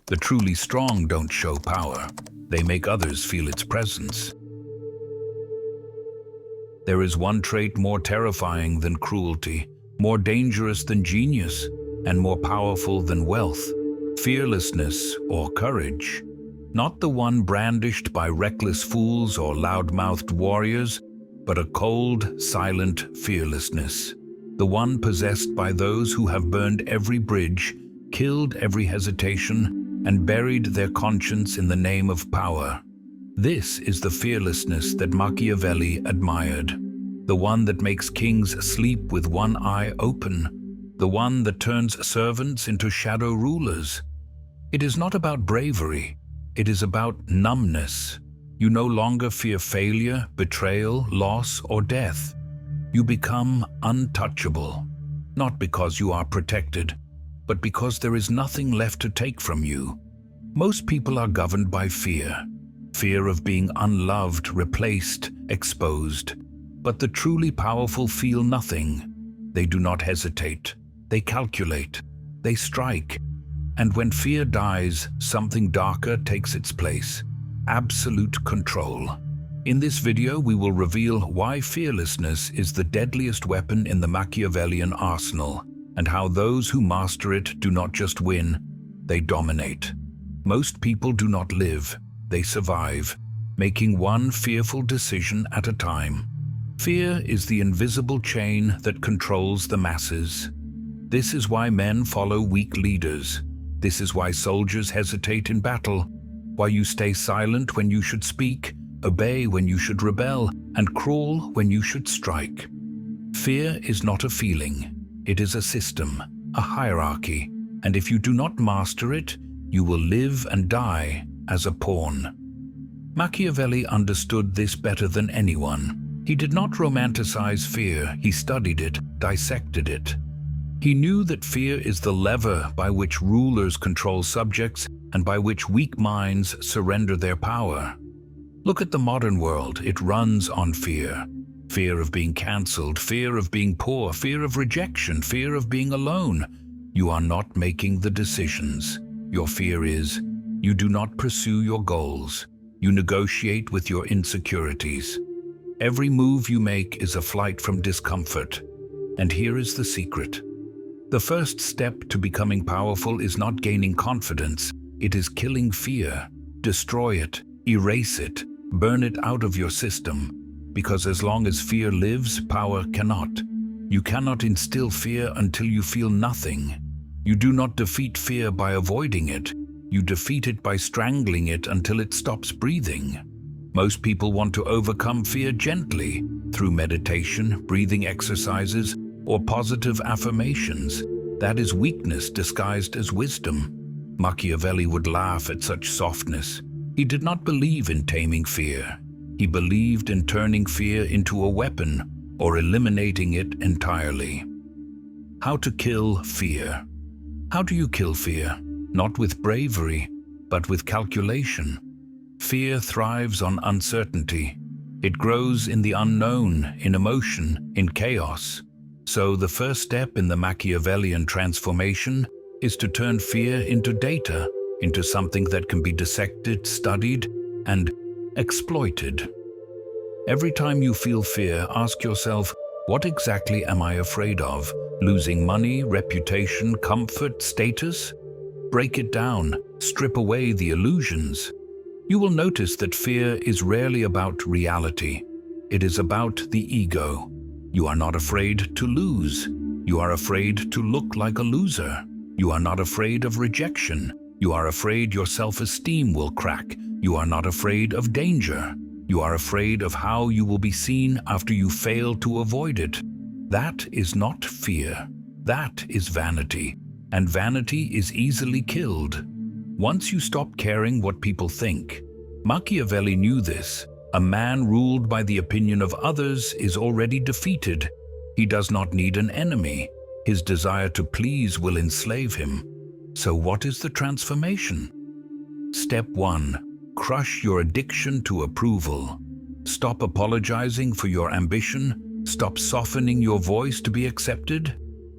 The truly strong don't show power. They make others feel its presence. There is one trait more terrifying than cruelty, more dangerous than genius, and more powerful than wealth: fearlessness or courage. Not the one brandished by reckless fools or loud-mouthed warriors, but a cold, silent fearlessness. The one possessed by those who have burned every bridge, killed every hesitation, and buried their conscience in the name of power. This is the fearlessness that Machiavelli admired. The one that makes kings sleep with one eye open. The one that turns servants into shadow rulers. It is not about bravery. It is about numbness. You no longer fear failure, betrayal, loss, or death. You become untouchable, not because you are protected, but because there is nothing left to take from you. Most people are governed by fear. Fear of being unloved, replaced, exposed. But the truly powerful feel nothing. They do not hesitate. They calculate. They strike. And when fear dies, something darker takes its place: absolute control. In this video, we will reveal why fearlessness is the deadliest weapon in the Machiavellian arsenal, and how those who master it do not just win, they dominate. Most people do not live, they survive, making one fearful decision at a time. Fear is the invisible chain that controls the masses. This is why men follow weak leaders. This is why soldiers hesitate in battle, why you stay silent when you should speak, obey when you should rebel, and crawl when you should strike. Fear is not a feeling. It is a system, a hierarchy, and if you do not master it, you will live and die as a pawn. Machiavelli understood this better than anyone. He did not romanticize fear, he studied it, dissected it. He knew that fear is the lever by which rulers control subjects and by which weak minds surrender their power. Look at the modern world. It runs on fear. Fear of being cancelled, fear of being poor, fear of rejection, fear of being alone. You are not making the decisions. Your fear is, you do not pursue your goals. You negotiate with your insecurities. Every move you make is a flight from discomfort. And here is the secret. The first step to becoming powerful is not gaining confidence. It is killing fear. Destroy it, erase it, burn it out of your system. Because as long as fear lives, power cannot. You cannot instill fear until you feel nothing. You do not defeat fear by avoiding it. You defeat it by strangling it until it stops breathing. Most people want to overcome fear gently, through meditation, breathing exercises, or positive affirmations. That is weakness disguised as wisdom. Machiavelli would laugh at such softness. He did not believe in taming fear. He believed in turning fear into a weapon or eliminating it entirely. How to kill fear. How do you kill fear? Not with bravery, but with calculation. Fear thrives on uncertainty. It grows in the unknown, in emotion, in chaos. So the first step in the Machiavellian transformation is to turn fear into data, into something that can be dissected, studied, and exploited. Every time you feel fear, ask yourself, what exactly am I afraid of? Losing money, reputation, comfort, status? Break it down, strip away the illusions. You will notice that fear is rarely about reality. It is about the ego. You are not afraid to lose. You are afraid to look like a loser. You are not afraid of rejection. You are afraid your self-esteem will crack. You are not afraid of danger. You are afraid of how you will be seen after you fail to avoid it. That is not fear. That is vanity. And vanity is easily killed. Once you stop caring what people think. Machiavelli knew this. A man ruled by the opinion of others is already defeated. He does not need an enemy. His desire to please will enslave him. So what is the transformation? Step 1. Crush your addiction to approval. Stop apologizing for your ambition. Stop softening your voice to be accepted.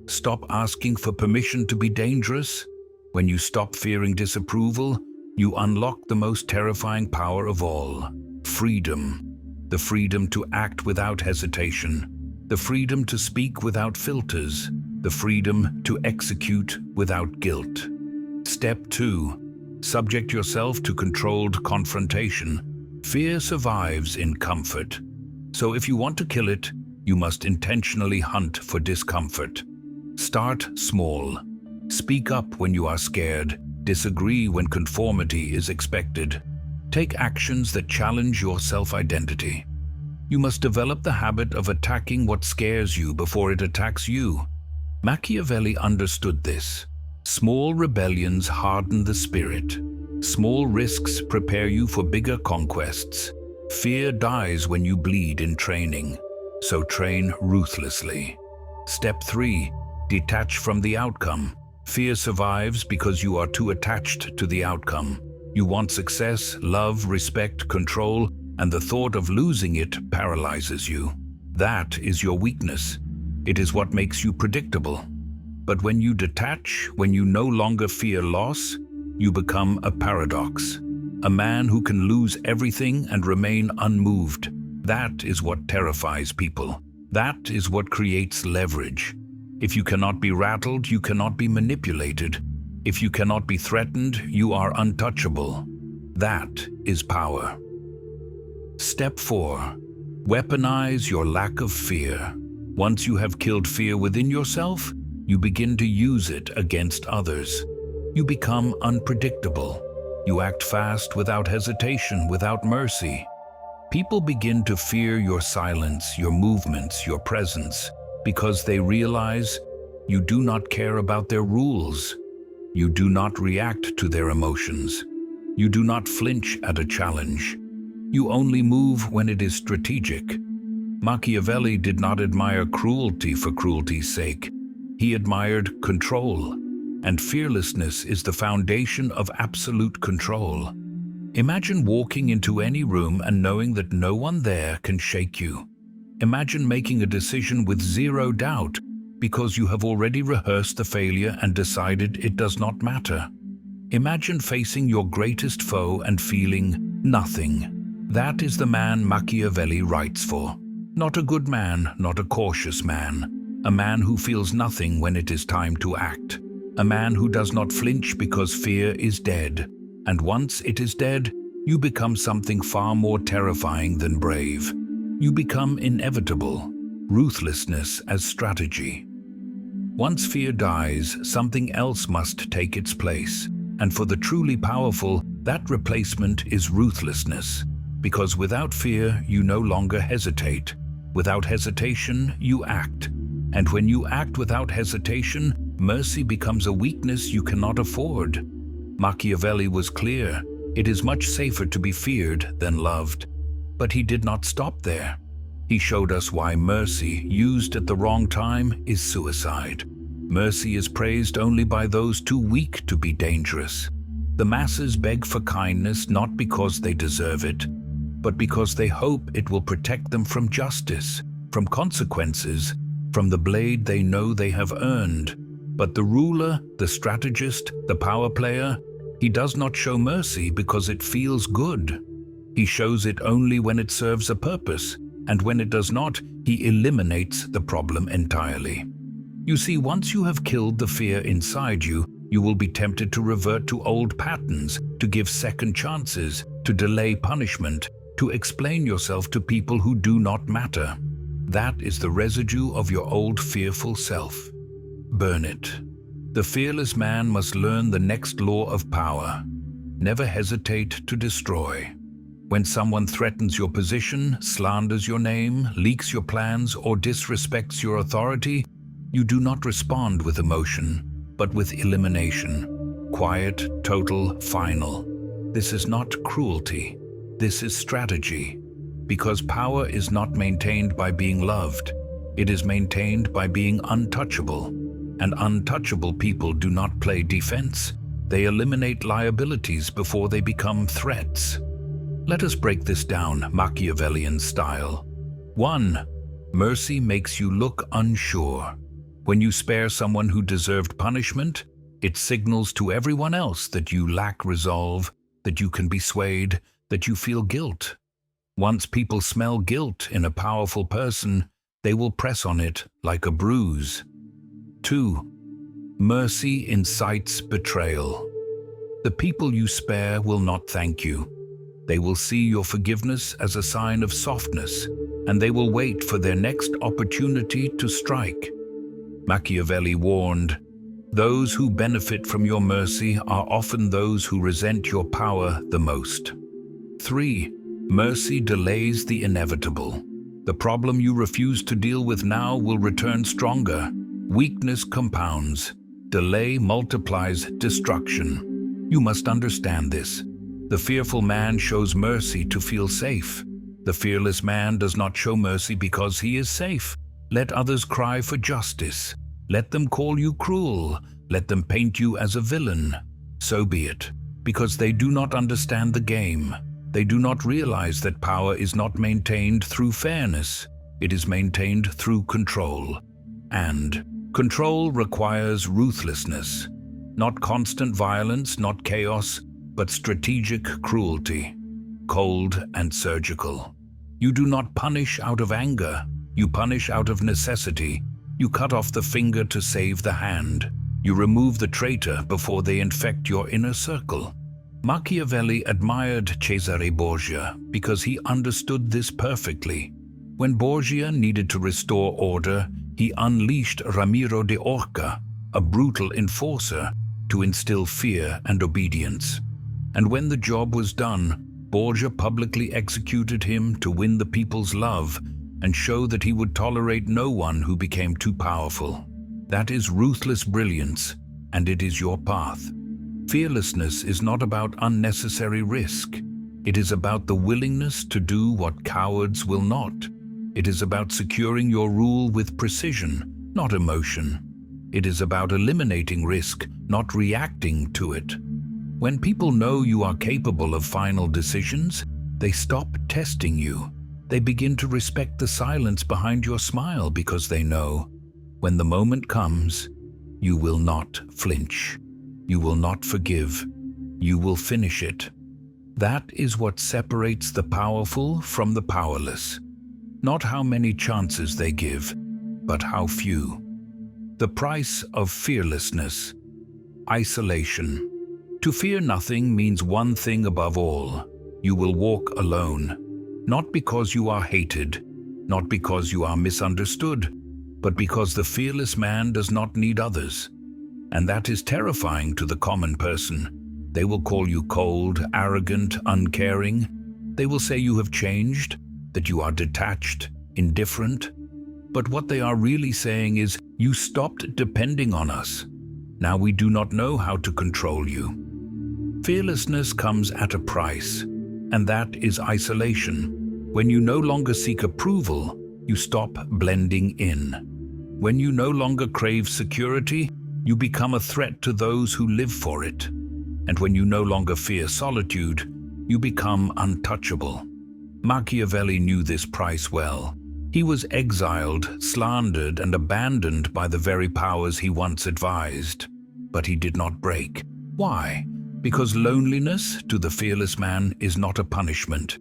Stop asking for permission to be dangerous. When you stop fearing disapproval, you unlock the most terrifying power of all: freedom. The freedom to act without hesitation, the freedom to speak without filters, the freedom to execute without guilt. Step 2. Subject yourself to controlled confrontation. Fear survives in comfort. So if you want to kill it, you must intentionally hunt for discomfort. Start small. Speak up when you are scared. Disagree when conformity is expected. Take actions that challenge your self-identity. You must develop the habit of attacking what scares you before it attacks you. Machiavelli understood this. Small rebellions harden the spirit. Small risks prepare you for bigger conquests. Fear dies when you bleed in training, so train ruthlessly. Step 3. Detach from the outcome. Fear survives because you are too attached to the outcome. You want success, love, respect, control, and the thought of losing it paralyzes you. That is your weakness. It is what makes you predictable. But when you detach, when you no longer fear loss, you become a paradox. A man who can lose everything and remain unmoved. That is what terrifies people. That is what creates leverage. If you cannot be rattled, you cannot be manipulated. If you cannot be threatened, you are untouchable. That is power. Step 4. Weaponize your lack of fear. Once you have killed fear within yourself, you begin to use it against others. You become unpredictable. You act fast without hesitation, without mercy. People begin to fear your silence, your movements, your presence, because they realize you do not care about their rules. You do not react to their emotions. You do not flinch at a challenge. You only move when it is strategic. Machiavelli did not admire cruelty for cruelty's sake. He admired control, and fearlessness is the foundation of absolute control. Imagine walking into any room and knowing that no one there can shake you. Imagine making a decision with zero doubt because you have already rehearsed the failure and decided it does not matter. Imagine facing your greatest foe and feeling nothing. That is the man Machiavelli writes for. Not a good man, not a cautious man. A man who feels nothing when it is time to act. A man who does not flinch because fear is dead. And once it is dead, you become something far more terrifying than brave. You become inevitable. Ruthlessness as strategy. Once fear dies, something else must take its place. And for the truly powerful, that replacement is ruthlessness. Because without fear, you no longer hesitate. Without hesitation, you act. And when you act without hesitation, mercy becomes a weakness you cannot afford. Machiavelli was clear. It is much safer to be feared than loved. But he did not stop there. He showed us why mercy, used at the wrong time, is suicide. Mercy is praised only by those too weak to be dangerous. The masses beg for kindness not because they deserve it, but because they hope it will protect them from justice, from consequences, from the blade they know they have earned. But the ruler, the strategist, the power player, he does not show mercy because it feels good. He shows it only when it serves a purpose, and when it does not, he eliminates the problem entirely. You see, once you have killed the fear inside you, you will be tempted to revert to old patterns, to give second chances, to delay punishment, to explain yourself to people who do not matter. That is the residue of your old fearful self. Burn it. The fearless man must learn the next law of power. Never hesitate to destroy. When someone threatens your position, slanders your name, leaks your plans, or disrespects your authority, you do not respond with emotion, but with elimination. Quiet, total, final. This is not cruelty. This is strategy. Because power is not maintained by being loved. It is maintained by being untouchable. And untouchable people do not play defense. They eliminate liabilities before they become threats. Let us break this down Machiavellian style. 1. Mercy makes you look unsure. When you spare someone who deserved punishment, It signals to everyone else that you lack resolve, that you can be swayed, that you feel guilt. Once people smell guilt in a powerful person, they will press on it like a bruise. 2. Mercy incites betrayal. The people you spare will not thank you. They will see your forgiveness as a sign of softness, and they will wait for their next opportunity to strike. Machiavelli warned, "Those who benefit from your mercy are often those who resent your power the most." 3. Mercy delays the inevitable. The problem you refuse to deal with now will return stronger. Weakness compounds. Delay multiplies destruction. You must understand this. The fearful man shows mercy to feel safe. The fearless man does not show mercy because he is safe. Let others cry for justice. Let them call you cruel. Let them paint you as a villain. So be it, because they do not understand the game. They do not realize that power is not maintained through fairness. It is maintained through control. And control requires ruthlessness. Not constant violence, not chaos, but strategic cruelty. Cold and surgical. You do not punish out of anger. You punish out of necessity. You cut off the finger to save the hand. You remove the traitor before they infect your inner circle. Machiavelli admired Cesare Borgia because he understood this perfectly. When Borgia needed to restore order, he unleashed Ramiro de Orca, a brutal enforcer, to instill fear and obedience. And when the job was done, Borgia publicly executed him to win the people's love and show that he would tolerate no one who became too powerful. That is ruthless brilliance, and it is your path. Fearlessness is not about unnecessary risk. It is about the willingness to do what cowards will not. It is about securing your rule with precision, not emotion. It is about eliminating risk, not reacting to it. When people know you are capable of final decisions, they stop testing you. They begin to respect the silence behind your smile because they know, when the moment comes, you will not flinch. You will not forgive. You will finish it. That is what separates the powerful from the powerless. Not how many chances they give, but how few. The price of fearlessness. Isolation. To fear nothing means one thing above all. You will walk alone. Not because you are hated, not because you are misunderstood, but because the fearless man does not need others. And that is terrifying to the common person. They will call you cold, arrogant, uncaring. They will say you have changed, that you are detached, indifferent. But what they are really saying is, you stopped depending on us. Now we do not know how to control you. Fearlessness comes at a price, and that is isolation. When you no longer seek approval, you stop blending in. When you no longer crave security, you become a threat to those who live for it. And when you no longer fear solitude, you become untouchable. Machiavelli knew this price well. He was exiled, slandered, and abandoned by the very powers he once advised. But he did not break. Why? Because loneliness, to the fearless man, is not a punishment.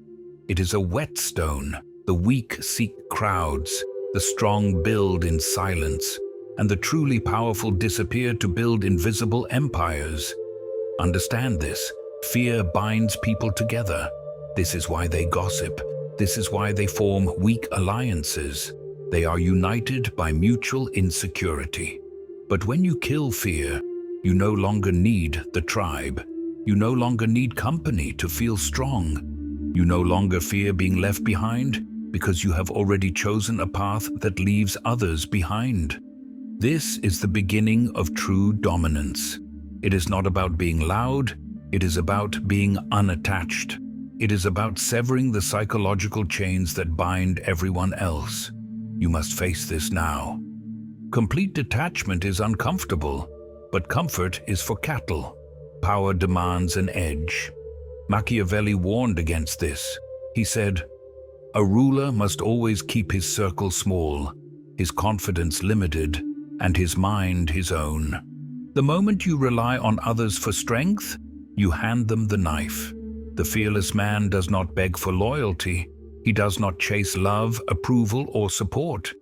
It is a whetstone. The weak seek crowds, the strong build in silence, and the truly powerful disappear to build invisible empires. Understand this. Fear binds people together. This is why they gossip. This is why they form weak alliances. They are united by mutual insecurity. But when you kill fear, you no longer need the tribe. You no longer need company to feel strong. You no longer fear being left behind because you have already chosen a path that leaves others behind. This is the beginning of true dominance. It is not about being loud, it is about being unattached. It is about severing the psychological chains that bind everyone else. You must face this now. Complete detachment is uncomfortable, but comfort is for cattle. Power demands an edge. Machiavelli warned against this. He said, "A ruler must always keep his circle small, his confidence limited, and his mind his own." The moment you rely on others for strength, you hand them the knife. The fearless man does not beg for loyalty. He does not chase love, approval, or support.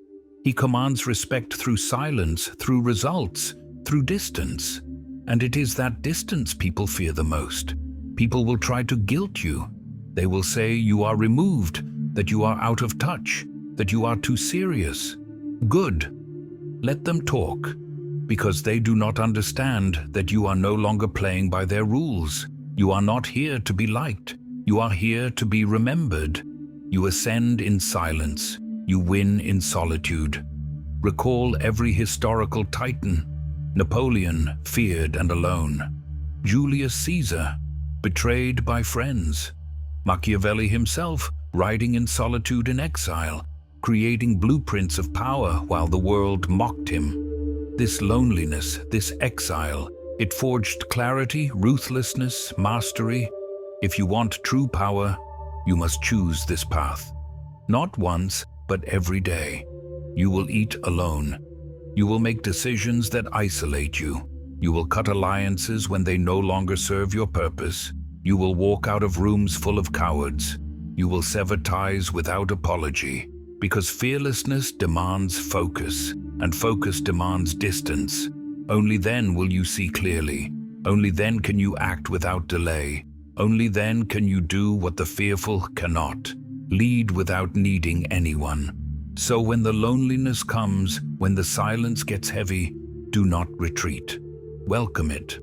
He commands respect through silence, through results, through distance. And it is that distance people fear the most. People will try to guilt you. They will say you are removed, that you are out of touch, that you are too serious. Good. Let them talk, because they do not understand that you are no longer playing by their rules. You are not here to be liked. You are here to be remembered. You ascend in silence. You win in solitude. Recall every historical titan. Napoleon, feared and alone. Julius Caesar, betrayed by friends. Machiavelli himself, riding in solitude in exile, creating blueprints of power while the world mocked him. This loneliness, this exile, it forged clarity, ruthlessness, mastery. If you want true power, you must choose this path. Not once, but every day. You will eat alone. You will make decisions that isolate you. You will cut alliances when they no longer serve your purpose. You will walk out of rooms full of cowards. You will sever ties without apology, because fearlessness demands focus, and focus demands distance. Only then will you see clearly. Only then can you act without delay. Only then can you do what the fearful cannot. Lead without needing anyone. So when the loneliness comes, when the silence gets heavy, do not retreat. Welcome it.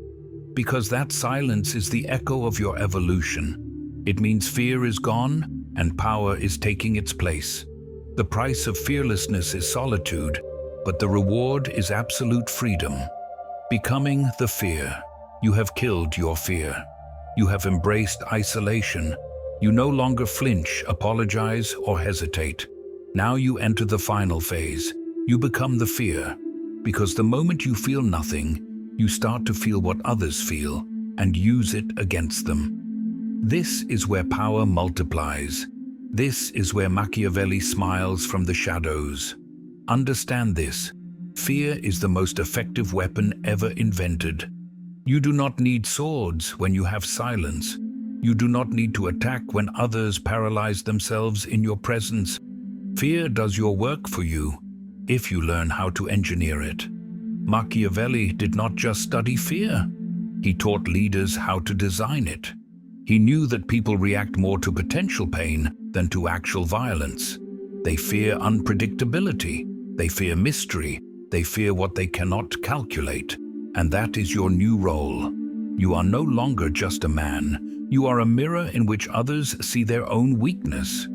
Because that silence is the echo of your evolution. It means fear is gone and power is taking its place. The price of fearlessness is solitude, but the reward is absolute freedom. Becoming the fear. You have killed your fear. You have embraced isolation. You no longer flinch, apologize, or hesitate. Now you enter the final phase. You become the fear. Because the moment you feel nothing, you start to feel what others feel and use it against them. This is where power multiplies. This is where Machiavelli smiles from the shadows. Understand this. Fear is the most effective weapon ever invented. You do not need swords when you have silence. You do not need to attack when others paralyze themselves in your presence. Fear does your work for you, if you learn how to engineer it. Machiavelli did not just study fear. He taught leaders how to design it. He knew that people react more to potential pain than to actual violence. They fear unpredictability. They fear mystery. They fear what they cannot calculate. And that is your new role. You are no longer just a man. You are a mirror in which others see their own weakness.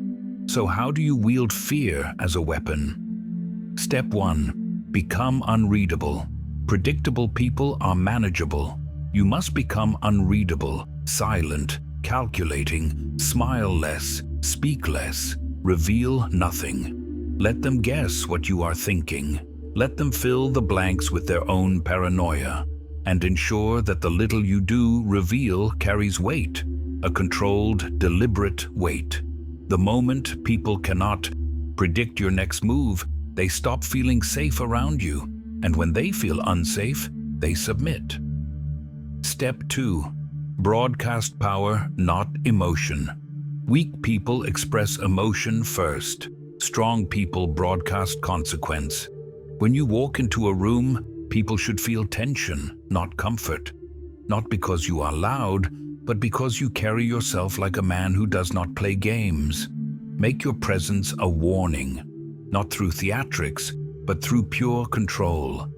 So how do you wield fear as a weapon? Step 1. Become unreadable. Predictable people are manageable. You must become unreadable, silent, calculating, smile less, speak less, reveal nothing. Let them guess what you are thinking. Let them fill the blanks with their own paranoia, and ensure that the little you do reveal carries weight, a controlled, deliberate weight. The moment people cannot predict your next move, they stop feeling safe around you, and when they feel unsafe, they submit. Step 2. Broadcast power, not emotion. Weak people express emotion first. Strong people broadcast consequence. When you walk into a room, people should feel tension, not comfort. Not because you are loud, but because you carry yourself like a man who does not play games. Make your presence a warning. Not through theatrics, but through pure control.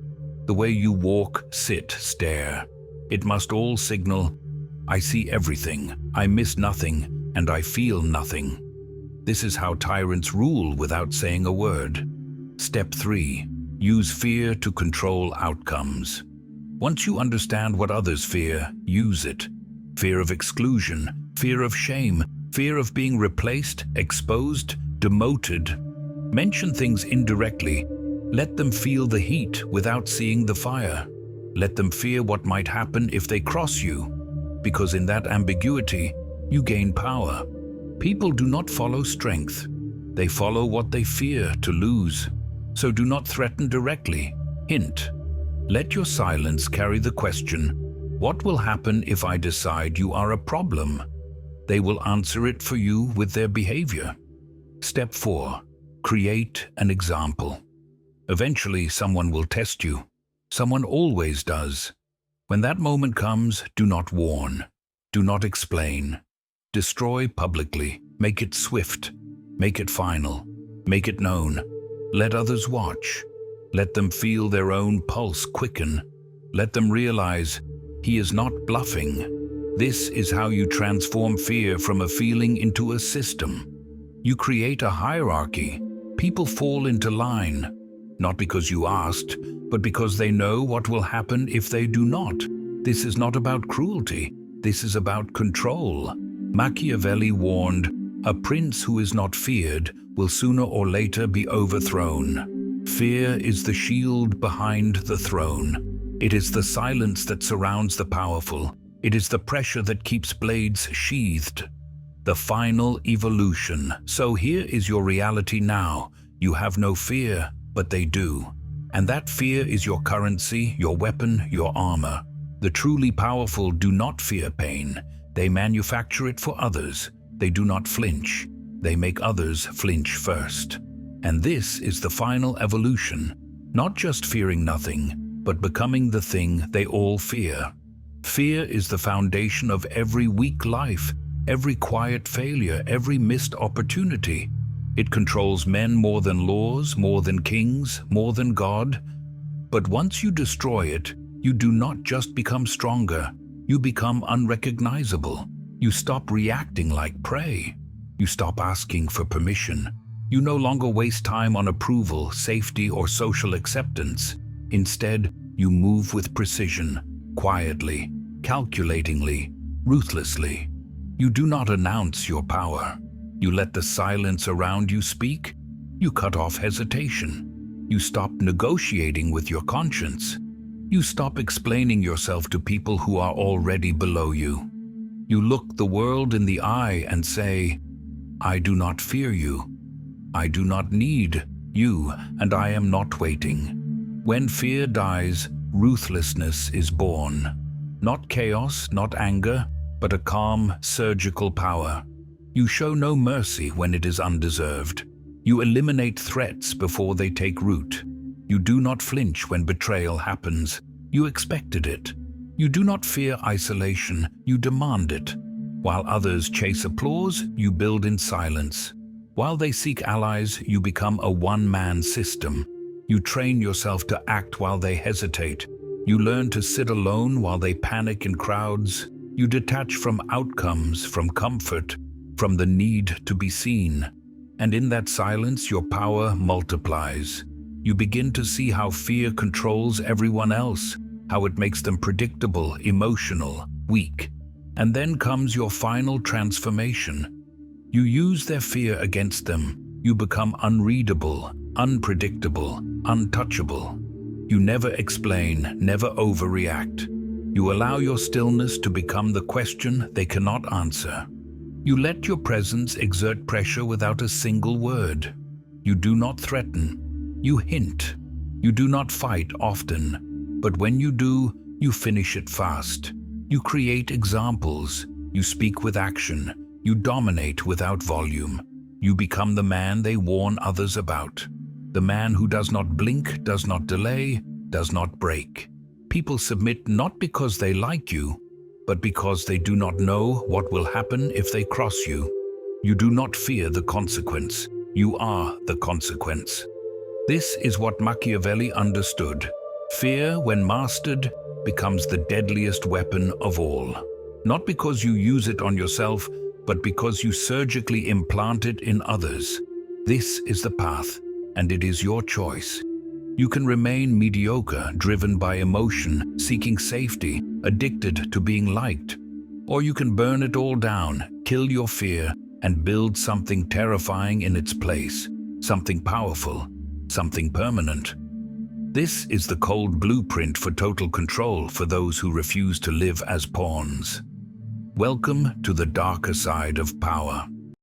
The way you walk, sit, stare. It must all signal, I see everything, I miss nothing, and I feel nothing. This is how tyrants rule without saying a word. Step 3. Use fear to control outcomes. Once you understand what others fear, use it. Fear of exclusion, fear of shame, fear of being replaced, exposed, demoted. Mention things indirectly. Let them feel the heat without seeing the fire. Let them fear what might happen if they cross you, because in that ambiguity, you gain power. People do not follow strength. They follow what they fear to lose. So do not threaten directly. Hint. Let your silence carry the question, what will happen if I decide you are a problem? They will answer it for you with their behavior. Step 4. Create an example. Eventually, someone will test you. Someone always does. When that moment comes, do not warn. Do not explain. Destroy publicly. Make it swift. Make it final. Make it known. Let others watch. Let them feel their own pulse quicken. Let them realize he is not bluffing. This is how you transform fear from a feeling into a system. You create a hierarchy. People fall into line, not because you asked, but because they know what will happen if they do not. This is not about cruelty. This is about control. Machiavelli warned, a prince who is not feared will sooner or later be overthrown. Fear is the shield behind the throne. It is the silence that surrounds the powerful. It is the pressure that keeps blades sheathed. The final evolution. So here is your reality now. You have no fear, but they do. And that fear is your currency, your weapon, your armor. The truly powerful do not fear pain. They manufacture it for others. They do not flinch. They make others flinch first. And this is the final evolution. Not just fearing nothing, but becoming the thing they all fear. Fear is the foundation of every weak life, every quiet failure, every missed opportunity. It controls men more than laws, more than kings, more than God. But once you destroy it, you do not just become stronger. You become unrecognizable. You stop reacting like prey. You stop asking for permission. You no longer waste time on approval, safety, or social acceptance. Instead, you move with precision, quietly, calculatingly, ruthlessly. You do not announce your power. You let the silence around you speak. You cut off hesitation. You stop negotiating with your conscience. You stop explaining yourself to people who are already below you. You look the world in the eye and say, I do not fear you. I do not need you, and I am not waiting. When fear dies, ruthlessness is born. Not chaos, not anger, but a calm, surgical power. You show no mercy when it is undeserved. You eliminate threats before they take root. You do not flinch when betrayal happens. You expected it. You do not fear isolation. You demand it. While others chase applause, you build in silence. While they seek allies, you become a one-man system. You train yourself to act while they hesitate. You learn to sit alone while they panic in crowds. You detach from outcomes, from comfort, from the need to be seen. And in that silence, your power multiplies. You begin to see how fear controls everyone else, how it makes them predictable, emotional, weak. And then comes your final transformation. You use their fear against them. You become unreadable, unpredictable, untouchable. You never explain, never overreact. You allow your stillness to become the question they cannot answer. You let your presence exert pressure without a single word. You do not threaten. You hint. You do not fight often. But when you do, you finish it fast. You create examples. You speak with action. You dominate without volume. You become the man they warn others about. The man who does not blink, does not delay, does not break. People submit not because they like you, but because they do not know what will happen if they cross you. You do not fear the consequence. You are the consequence. This is what Machiavelli understood. Fear, when mastered, becomes the deadliest weapon of all. Not because you use it on yourself, but because you surgically implant it in others. This is the path, and it is your choice. You can remain mediocre, driven by emotion, seeking safety, addicted to being liked. Or you can burn it all down, kill your fear, and build something terrifying in its place, something powerful, something permanent. This is the cold blueprint for total control for those who refuse to live as pawns. Welcome to the darker side of power.